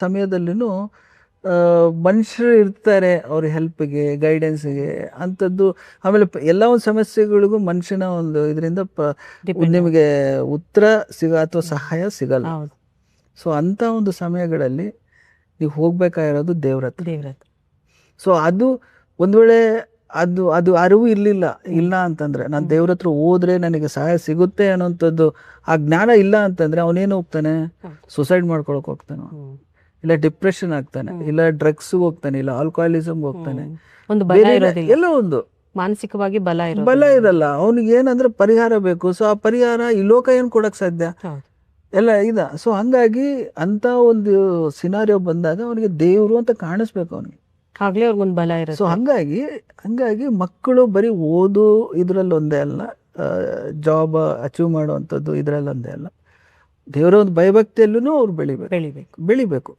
ಸಮಯದಲ್ಲಿನೂ ಮನುಷ್ಯರು ಇರ್ತಾರೆ ಅವ್ರ ಹೆಲ್ಪ್ಗೆ, ಗೈಡೆನ್ಸ್ಗೆ ಅಂಥದ್ದು. ಆಮೇಲೆ ಎಲ್ಲ ಒಂದು ಸಮಸ್ಯೆಗಳಿಗೂ ಮನುಷ್ಯನ ಒಂದು ಇದರಿಂದ ನಿಮಗೆ ಉತ್ತರ ಅಥವಾ ಸಹಾಯ ಸಿಗಲ್ಲ. ಸೊ ಅಂಥ ಒಂದು ಸಮಯಗಳಲ್ಲಿ ನೀವು ಹೋಗ್ಬೇಕಾಗಿರೋದು ದೇವ್ರ ಹತ್ರ. ಸೊ ಅದು ಒಂದು ವೇಳೆ ಅದು ಅರಿವು ಇಲ್ಲ ಅಂತಂದ್ರೆ, ನಾನು ದೇವ್ರ ಹತ್ರ ಹೋದ್ರೆ ನನಗೆ ಸಹಾಯ ಸಿಗುತ್ತೆ ಅನ್ನೋಂಥದ್ದು ಆ ಜ್ಞಾನ ಇಲ್ಲ ಅಂತಂದ್ರೆ ಅವನೇನು ಹೋಗ್ತಾನೆ, ಸುಸೈಡ್ ಮಾಡ್ಕೊಳಕ್ ಹೋಗ್ತಾನೆ, ಇಲ್ಲ ಡಿಪ್ರೆಷನ್ ಆಗ್ತಾನೆ, ಇಲ್ಲ ಡ್ರಗ್ಸ್ ಹೋಗ್ತಾನೆ, ಇಲ್ಲ ಆಲ್ಕೋಹಾಲಿಸಮ್ ಹೋಗ್ತಾನೆ. ಎಲ್ಲ ಒಂದು ಮಾನಸಿಕವಾಗಿ ಬಲ ಇರಲ್ಲ ಅವನಿಗೆ. ಏನಂದ್ರೆ ಪರಿಹಾರ ಬೇಕು. ಸೊ ಆ ಪರಿಹಾರ ಈ ಲೋಕ ಏನ್ ಕೊಡಕ್ ಸಾಧ್ಯ ಎಲ್ಲ ಸೊ ಹಂಗಾಗಿ ಅಂತ ಒಂದು ಸಿನಾರಿಯೋ ಬಂದಾಗ ಅವನಿಗೆ ದೇವ್ರು ಅಂತ ಕಾಣಿಸ್ಬೇಕು ಅವನಿಗೆ. ಆಗ್ಲೇ ಅವ್ರಿಗೊಂದು ಬಲ ಇರುತ್ತೆ. ಸೊ ಹಂಗಾಗಿ ಮಕ್ಕಳು ಬರೀ ಓದು ಇದ್ರಲ್ಲಿ ಒಂದೇ ಅಲ್ಲ, ಜಾಬ್ ಅಚೀವ್ ಮಾಡುವಂಥದ್ದು ಇದ್ರಲ್ಲಿ ಒಂದೇ ಅಲ್ಲ, ದೇವರ ಒಂದು ಭಯಭಕ್ತಿಯಲ್ಲೂ ಅವ್ರು ಬೆಳಿಬೇಕು.